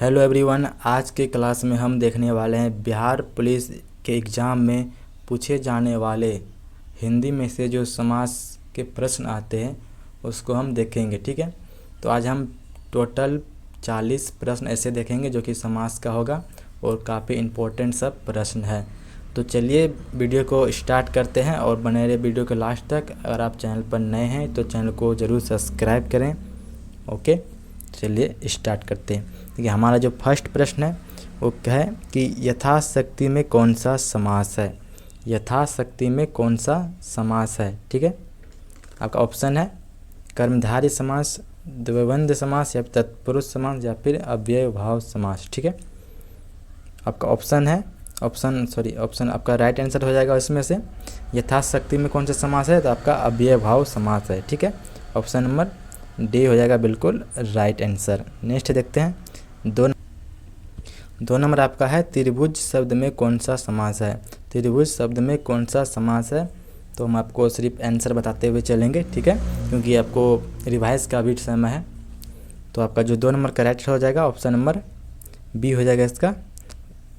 Hello everyone, आज के class में हम देखने वाले हैं बिहार पुलिस के एग्ज़ाम में पूछे जाने वाले हिंदी में से जो समास के प्रश्न आते हैं उसको हम देखेंगे। ठीक है, तो आज हम टोटल 40 प्रश्न ऐसे देखेंगे जो कि समास का होगा और काफ़ी इम्पोर्टेंट सब प्रश्न है। तो चलिए वीडियो को स्टार्ट करते हैं और बने रहे वीडियो के लास्ट तक। अगर आप चैनल पर नए हैं तो चैनल को ज़रूर सब्सक्राइब करें। ओके, चलिए स्टार्ट करते हैं। देखिए, हमारा जो फर्स्ट प्रश्न है वो क्या है कि यथाशक्ति में कौन सा समास है। यथाशक्ति में कौन सा समास है। ठीक है, आपका ऑप्शन है कर्मधारय समास, द्वंद्व समास या तत्पुरुष समास या फिर अव्ययभाव समास। ठीक है, आपका ऑप्शन है ऑप्शन आपका राइट आंसर हो जाएगा। इसमें से यथाशक्ति में कौन सा समास है तो आपका अव्ययभाव समास है। ठीक है, ऑप्शन नंबर डी हो जाएगा बिल्कुल राइट आंसर। नेक्स्ट देखते हैं, दो नंबर आपका है त्रिभुज शब्द में कौन सा समास है। त्रिभुज शब्द में कौन सा समास है तो हम आपको सिर्फ आंसर बताते हुए चलेंगे। ठीक है, क्योंकि आपको रिवाइज का भी समय है। तो आपका जो 2 नंबर का राइट हो जाएगा ऑप्शन नंबर बी हो जाएगा इसका।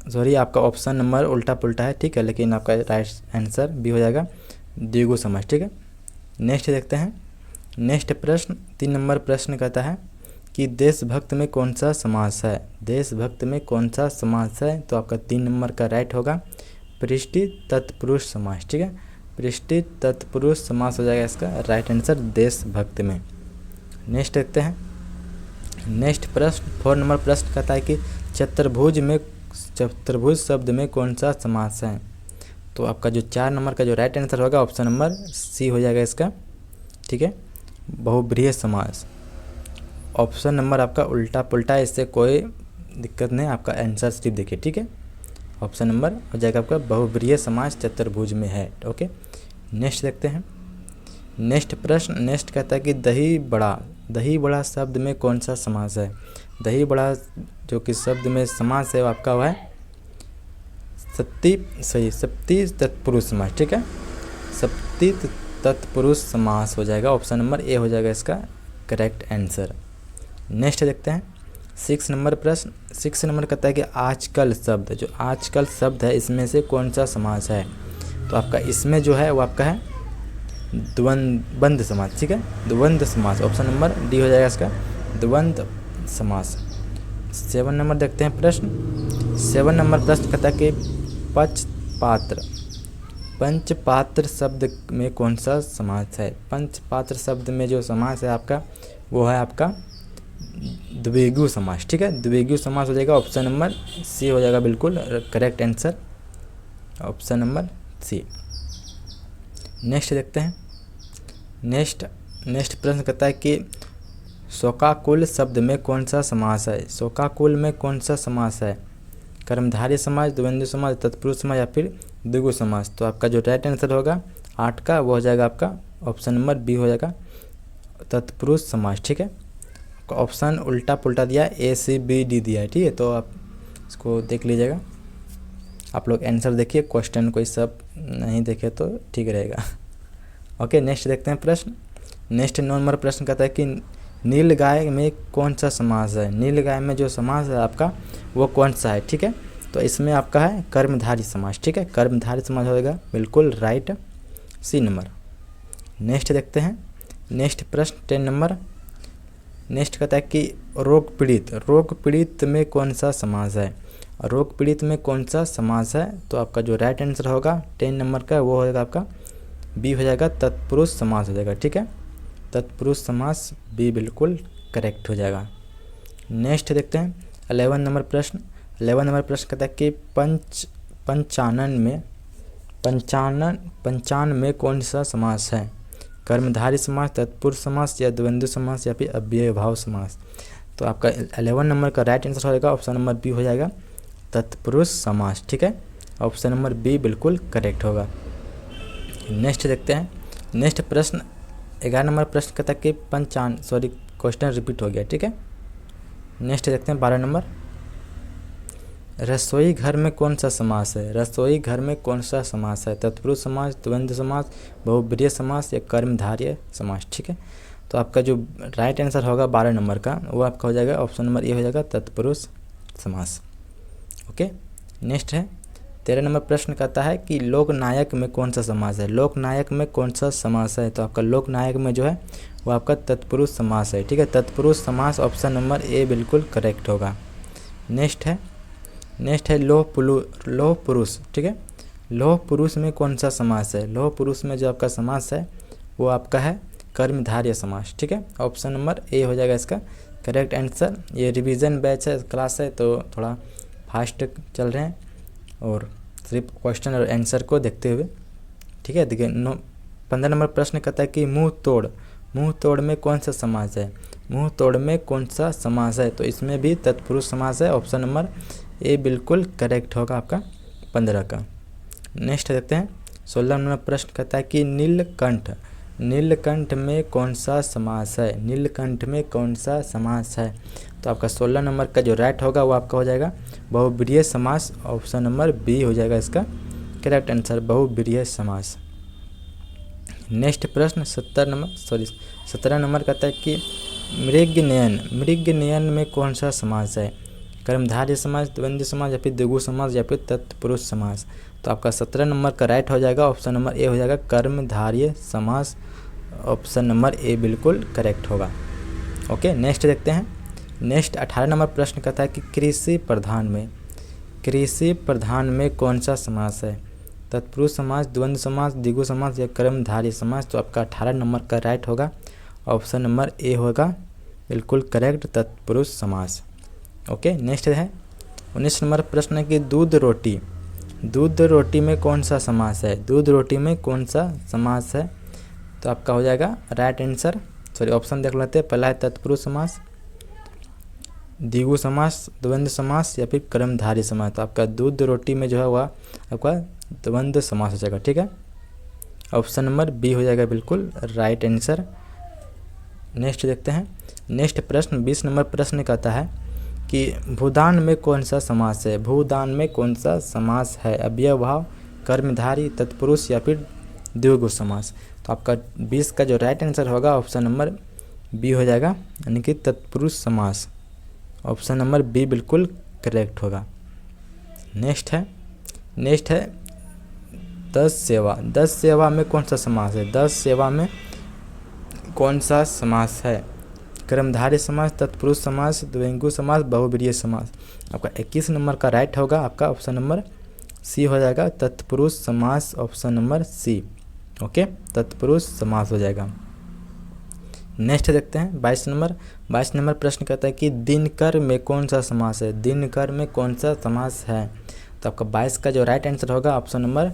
सॉरी, आपका ऑप्शन नंबर उल्टा पुल्टा है। ठीक है, लेकिन आपका राइट आंसर बी हो जाएगा द्विगु समास। ठीक है, नेक्स्ट देखते हैं। नेक्स्ट प्रश्न 3 नंबर प्रश्न कहता है कि देशभक्त में कौन सा समास है। देशभक्त में कौन सा समास है तो आपका 3 नंबर का राइट होगा पृष्ठि तत्पुरुष समास। ठीक है, पृष्ठि तत्पुरुष समास हो जाएगा इसका राइट आंसर देशभक्त में। नेक्स्ट देखते हैं। नेक्स्ट प्रश्न 4 नंबर प्रश्न कहता है कि चतुर्भुज शब्द में कौन सा समास है। तो आपका जो 4 नंबर का जो राइट आंसर होगा ऑप्शन नंबर सी हो जाएगा इसका। ठीक है, बहुब्रीहि समास। ऑप्शन नंबर आपका उल्टा पुल्टा है, इससे कोई दिक्कत नहीं, आपका आंसर सिर्फ देखिए। ठीक है, ऑप्शन नंबर हो जाएगा आपका बहुब्रीहि समास चतुर्भुज में है। ओके, नेक्स्ट देखते हैं। नेक्स्ट प्रश्न नेक्स्ट कहता है कि दही बड़ा शब्द में कौन सा समास है। दही बड़ा जो कि शब्द में समास है वो आपका हुआ है सप्ती तत्पुरुष समास। ठीक है, सप्ती तत्पुरुष समास हो जाएगा। ऑप्शन नंबर ए हो जाएगा इसका करेक्ट आंसर। नेक्स्ट देखते हैं 6 नंबर प्रश्न। 6 नंबर कहता है कि आजकल शब्द, जो आजकल शब्द है इसमें से कौन सा समास है। तो आपका इसमें जो है वो आपका है द्वंद्व समास। ठीक है, द्वंद्व समास ऑप्शन नंबर डी हो जाएगा इसका द्वंद्व समास। 7 नंबर देखते हैं प्रश्न। 7 नंबर प्रश्न कहता है कि पंचपात्र शब्द में कौन सा समास है। पंचपात्र शब्द में जो समास है आपका वो है आपका द्विगु समास। ठीक है, द्विगु समास हो जाएगा। ऑप्शन नंबर सी हो जाएगा बिल्कुल correct answer, option number C. Next देखते हैं। नेक्स्ट प्रश्न कहता है कि शोकाकुल शब्द में कौन सा समास है। शोकाकुल में कौन सा समास है। कर्मधारय समास, द्वंद्व समास, तत्पुरुष समास या फिर द्विगु समास। तो आपका जो राइट आंसर होगा 8 का वो हो जाएगा आपका ऑप्शन नंबर बी हो जाएगा तत्पुरुष समास। ठीक है, ऑप्शन उल्टा पुल्टा दिया, ए सी बी डी दिया है। ठीक है, तो आप इसको देख लीजिएगा। आप लोग आंसर देखिए, क्वेश्चन कोई सब नहीं देखे तो ठीक रहेगा। ओके, नेक्स्ट देखते हैं प्रश्न। नेक्स्ट 9 नंबर प्रश्न कहता है कि नील गाय में कौन सा समास है। नील गाय में जो समास है आपका वो कौन सा है। ठीक है, तो इसमें आपका है कर्मधारय समास। ठीक है, कर्मधारय समास होगा बिल्कुल राइट सी नंबर। नेक्स्ट देखते हैं। नेक्स्ट प्रश्न 10 नंबर। नेक्स्ट कहता है कि रोग पीड़ित में कौन सा समास है। रोग पीड़ित में कौन सा समास है तो आपका जो राइट आंसर होगा 10 नंबर का वो हो जाएगा आपका बी हो जाएगा तत्पुरुष समास हो जाएगा। ठीक है, तत्पुरुष समास बी बिल्कुल करेक्ट हो जाएगा। नेक्स्ट देखते हैं 11 नंबर प्रश्न। 11 नंबर प्रश्न कहता है कि पंचानन में कौन सा समास है। कर्मधारय समास, तत्पुरुष समास या द्वंद्व समास या फिर अव्ययभाव समास। तो आपका 11 नंबर का राइट आंसर हो जाएगा ऑप्शन नंबर बी हो जाएगा तत्पुरुष समास। ठीक है, ऑप्शन नंबर बी बिल्कुल करेक्ट होगा। नेक्स्ट देखते हैं। नेक्स्ट प्रश्न 11 नंबर प्रश्न कहता है कि क्वेश्चन रिपीट हो गया। ठीक है, नेक्स्ट देखते हैं 12 नंबर। रसोई घर में कौन सा समास है। रसोई घर में कौन सा समास है। तत्पुरुष समास, द्वंद्व समास, बहुब्रीहि समास या कर्मधारय समास। ठीक है, तो आपका जो राइट आंसर होगा 12 नंबर का वो आपका हो जाएगा ऑप्शन नंबर ए हो जाएगा तत्पुरुष समास। ओके, नेक्स्ट है 13 नंबर प्रश्न कहता है कि लोकनायक में कौन सा समास है। लोकनायक में कौन सा समास है, तो आपका लोकनायक में जो है वो आपका तत्पुरुष समास है। ठीक है, तत्पुरुष समास ऑप्शन नंबर ए बिल्कुल करेक्ट होगा। नेक्स्ट है लोह पुरुष। ठीक है, लोह पुरुष में कौन सा समास है। लोह पुरुष में जो आपका समास है वो आपका है कर्मधारय समास। ठीक है, ऑप्शन नंबर ए हो जाएगा इसका करेक्ट आंसर। ये रिवीजन बैच है, क्लास है, तो थोड़ा फास्ट चल रहे हैं और सिर्फ क्वेश्चन और आंसर को देखते हुए। ठीक है, देखिए 15 नंबर प्रश्न कहता है कि मुंह तोड़ में कौन सा समास है। मुंह तोड़ में कौन सा समास है, तो इसमें भी तत्पुरुष समास है। ऑप्शन नंबर ए बिल्कुल करेक्ट होगा आपका 15 का। नेक्स्ट देखते हैं 16 नंबर प्रश्न कहता है कि नीलकंठ में कौन सा समास है। नीलकंठ में कौन सा समास है, तो आपका 16 नंबर का जो राइट होगा वो आपका हो जाएगा बहुब्रीहि समास। ऑप्शन नंबर बी हो जाएगा इसका करेक्ट आंसर, बहुब्रीहि समास। नेक्स्ट प्रश्न 17 नंबर कहता है कि मृगनयन में कौन सा समास है। कर्मधारय समास, द्वंद्व समास या फिर द्विगु समास या फिर तत्पुरुष समास, तो आपका 17 नंबर का राइट हो जाएगा। ऑप्शन नंबर ए हो जाएगा कर्मधारय समास। ऑप्शन नंबर ए बिल्कुल करेक्ट होगा। ओके, नेक्स्ट देखते हैं। नेक्स्ट 18 नंबर प्रश्न कहता है कि कृषि प्रधान में कौन सा समास है। तत्पुरुष समास, द्वंद्व समास, द्विगु समास या कर्मधारय समास, तो आपका 18 नंबर का राइट होगा। ऑप्शन नंबर ए होगा बिल्कुल करेक्ट, तत्पुरुष समास। ओके, नेक्स्ट है 19 नंबर प्रश्न है कि दूध रोटी में कौन सा समास है। दूध रोटी में कौन सा समास है, तो आपका हो जाएगा राइट आंसर। ऑप्शन देख लेते हैं। पहला है तत्पुरुष समास, द्विगु समास, द्वंद्व समास या फिर कर्मधारय समास, तो आपका दूध रोटी में जो है वह आपका द्वंद्व समास हो जाएगा। ठीक है, ऑप्शन नंबर बी हो जाएगा बिल्कुल राइट आंसर। नेक्स्ट देखते हैं। नेक्स्ट प्रश्न 20 नंबर प्रश्न कहता है कि भूदान में कौन सा समास है। भूदान में कौन सा समास है। अव्ययभाव, कर्मधारय, तत्पुरुष या फिर द्विगु समास, तो आपका 20 का जो राइट आंसर होगा ऑप्शन नंबर बी हो जाएगा, यानी कि तत्पुरुष समास। ऑप्शन नंबर बी बिल्कुल करेक्ट होगा। नेक्स्ट है 10 सेवा में कौन सा समास है। 10 सेवा में कौन सा समास है। कर्मधारय समास, तत्पुरुष समास, द्विगु समास, बहुब्रीहि समास, आपका 21 नंबर का राइट होगा। आपका ऑप्शन नंबर सी हो जाएगा, तत्पुरुष समास। ऑप्शन नंबर सी। ओके, तत्पुरुष समास हो जाएगा। नेक्स्ट देखते हैं 22 नंबर प्रश्न कहता है कि दिनकर में कौन सा समास है। दिनकर में कौन सा समास है, तो आपका 22 का जो राइट आंसर होगा ऑप्शन नंबर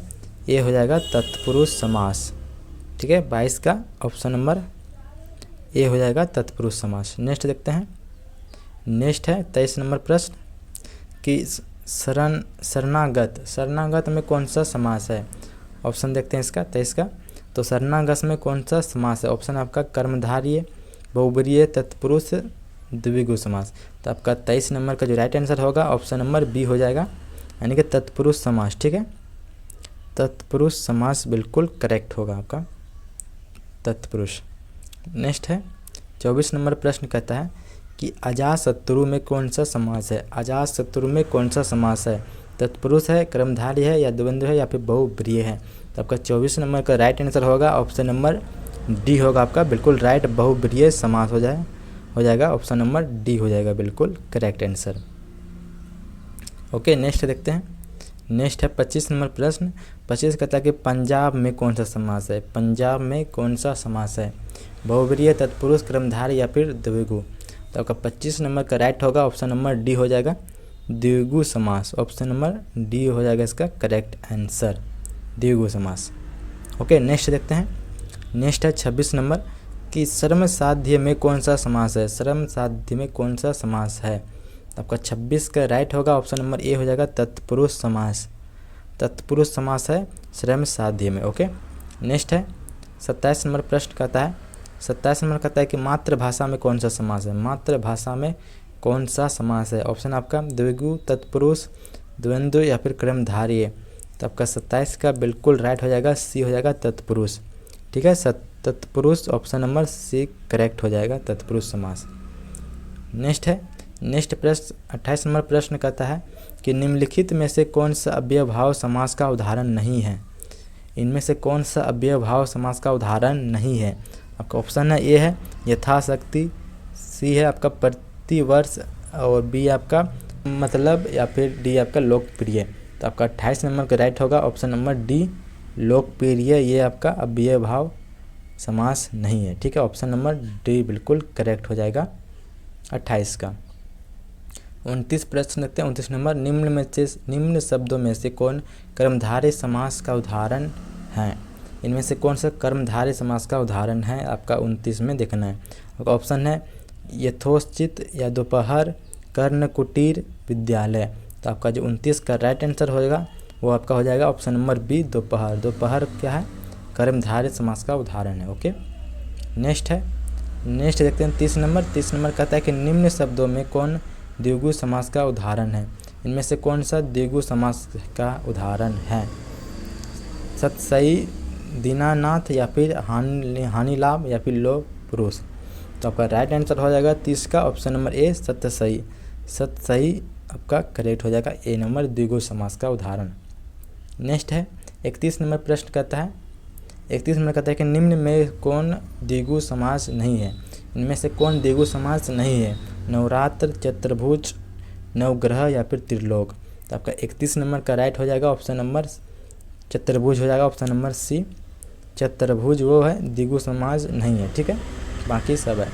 ए हो जाएगा, तत्पुरुष समास। ठीक है, 22 का ऑप्शन नंबर ए हो जाएगा, तत्पुरुष समास। नेक्स्ट देखते हैं। नेक्स्ट है 23 नंबर प्रश्न कि शरणागत में कौन सा समास है। ऑप्शन देखते हैं इसका 23 का, तो शरणागत में कौन सा समास है। ऑप्शन आपका कर्मधारय, बहुब्रीहि, तत्पुरुष, द्विगु समास, तो आपका 23 नंबर का जो राइट आंसर होगा ऑप्शन नंबर बी हो जाएगा, यानी कि तत्पुरुष समास। ठीक है, तत्पुरुष समास बिल्कुल करेक्ट होगा आपका, तत्पुरुष। नेक्स्ट है 24 नंबर प्रश्न कहता है कि अजातशत्रु में कौन सा समास है। अजातशत्रु में कौन सा समास है। तत्पुरुष है, कर्मधारय है या द्वंद्व है या फिर बहुब्रीहि है, तो आपका 24 नंबर का राइट आंसर होगा ऑप्शन नंबर डी होगा आपका बिल्कुल राइट, बहुब्रीहि समास हो जाएगा। ऑप्शन नंबर डी हो जाएगा बिल्कुल करेक्ट आंसर। ओके, नेक्स्ट देखते हैं। नेक्स्ट है 25 नंबर प्रश्न। 25 कहता है कि पंजाब में कौन सा समास है। पंजाब में कौन सा समास है। बहुब्रीहि, तत्पुरुष, कर्मधारय या फिर द्विगु, तो आपका 25 नंबर का राइट होगा ऑप्शन नंबर डी हो जाएगा, द्विगु समास। ऑप्शन नंबर डी हो जाएगा इसका करेक्ट आंसर, द्विगु समास। ओके, नेक्स्ट देखते हैं। नेक्स्ट है 26 नंबर कि श्रम साध्य में कौन सा समास है। श्रम साध्य में कौन सा समास है, तो आपका 26 का राइट होगा ऑप्शन नंबर ए हो जाएगा, तत्पुरुष समास। तत्पुरुष समास है श्रम साध्य में। ओके, नेक्स्ट है 27 नंबर प्रश्न कहता है। 27 नंबर कहता है कि मातृभाषा में कौन सा समास है। मातृभाषा में कौन सा समास है। ऑप्शन आपका द्विगु, तत्पुरुष, द्वंद्व या फिर कर्मधारय, तो आपका 27 का बिल्कुल राइट हो जाएगा, सी हो जाएगा, तत्पुरुष। ठीक है, तत्पुरुष ऑप्शन नंबर सी करेक्ट हो जाएगा, तत्पुरुष समास। नेक्स्ट है नेक्स्ट प्रश्न 28 नंबर प्रश्न कहता है कि निम्नलिखित में से कौन सा अव्ययभाव समास का उदाहरण नहीं है। इनमें से कौन सा अव्ययभाव समास का उदाहरण नहीं है। आपका ऑप्शन है ए है यथाशक्ति, सी है आपका प्रतिवर्ष, और बी आपका मतलब, या फिर डी आपका लोकप्रिय। तो आपका 28 नंबर का राइट होगा ऑप्शन नंबर डी लोकप्रिय। ये आपका अव्ययभाव समास नहीं है। ठीक है, ऑप्शन नंबर डी बिल्कुल करेक्ट हो जाएगा 28 का। 29 प्रश्न देखते हैं। 29 नंबर, निम्न शब्दों में से कौन कर्मधारय समास का उदाहरण है। इनमें से कौन सा कर्मधारय समास का उदाहरण है आपका 29 में देखना है। आपका ऑप्शन है यथोचित या दोपहर, कर्ण कुटीर, विद्यालय। तो आपका जो 29 का राइट आंसर होगा वो आपका हो जाएगा ऑप्शन नंबर बी दोपहर। दोपहर क्या है, कर्मधारय समास का उदाहरण है। ओके, नेक्स्ट देखते हैं 30 नंबर। 30 नंबर कहता है कि निम्न शब्दों में कौन द्विगु समास का उदाहरण है। इनमें से कौन सा द्विगु समास का उदाहरण है। सतसई, दीनानाथ, या फिर हानि लाभ, या फिर लो पुरुष। तो आपका राइट आंसर हो जाएगा 30 का option number A Satsai. Satsai आपका करेक्ट हो जाएगा ए नंबर द्विगु समास का उदाहरण। नेक्स्ट है 31 नंबर प्रश्न कहता है। 31 नंबर कहता है कि निम्न में कौन द्विगु समास नहीं है। इनमें से कौन द्विगु समास नहीं है। नवरात्र, चतुर्भुज, नवग्रह, या फिर त्रिलोक। तो आपका 31 नंबर का राइट हो जाएगा ऑप्शन नंबर चतुर्भुज हो जाएगा ऑप्शन नंबर सी। चतुर्भुज वो है, द्विगु समास नहीं है। ठीक है, बाकी सब है।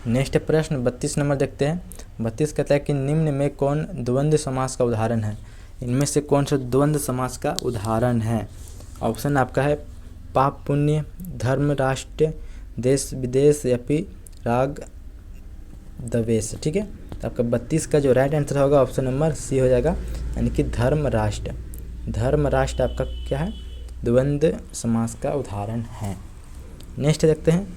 नेक्स्ट प्रश्न 32 नंबर देखते हैं। 32 कहता है कि निम्न में कौन द्वंद्व समास का उदाहरण है। इनमें से कौन सा द्वंद्व समास का उदाहरण है। ऑप्शन आपका है पाप पुण्य, धर्म राष्ट्र, देश विदेश, या फिर राग द्वेष। ठीक है, तो आपका 32 का जो राइट आंसर होगा ऑप्शन नंबर सी हो जाएगा, यानी कि धर्म राष्ट्र। धर्म राष्ट्र आपका क्या है, द्वंद्व समास का उदाहरण है। नेक्स्ट देखते हैं।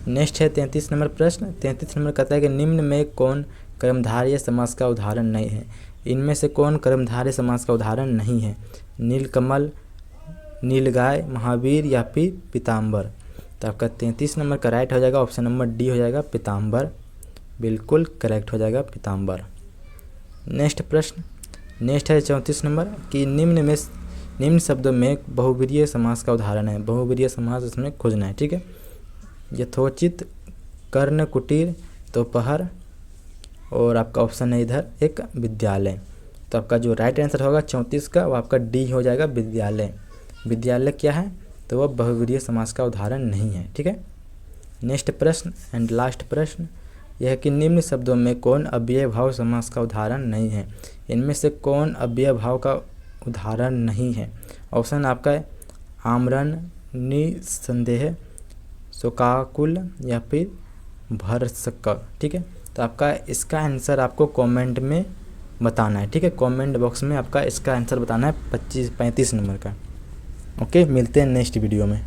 नेक्स्ट है 33 नंबर प्रश्न। 33 नंबर कहता है कि निम्न में कौन कर्मधारय समास का उदाहरण नहीं है। इनमें से कौन कर्मधारय समास का उदाहरण नहीं है। नीलकमल, नीलगाय, महावीर, या फिर पीताम्बर। तो आपका 33 नंबर का राइट हो जाएगा ऑप्शन नंबर डी हो जाएगा पीताम्बर। बिल्कुल करेक्ट हो जाएगा पीताम्बर। नेक्स्ट प्रश्न नेक्स्ट है 34 नंबर कि निम्न शब्दों में बहुब्रीहि समास का उदाहरण है। बहुब्रीहि समास इसमें खोजना है। ठीक है, यथोचित, कर्ण कुटीर, दोपहर, और आपका ऑप्शन है इधर एक विद्यालय। तो आपका जो राइट आंसर होगा 34 का वो आपका डी हो जाएगा विद्यालय। विद्यालय क्या है, तो वह बहुब्रीहि समास का उदाहरण नहीं है। ठीक है, नेक्स्ट प्रश्न एंड लास्ट प्रश्न यह है कि निम्न शब्दों में कौन अव्ययभाव समास का उदाहरण नहीं है। इनमें से कौन अव्ययभाव का उदाहरण नहीं है। ऑप्शन आपका है आमरण, निसंदेह, शोकाकुल, या फिर भरसक। ठीक है, तो आपका इसका आंसर आपको कमेंट में बताना है। ठीक है, कमेंट बॉक्स में आपका इसका आंसर बताना है 35 नंबर का। ओके, मिलते हैं नेक्स्ट वीडियो में।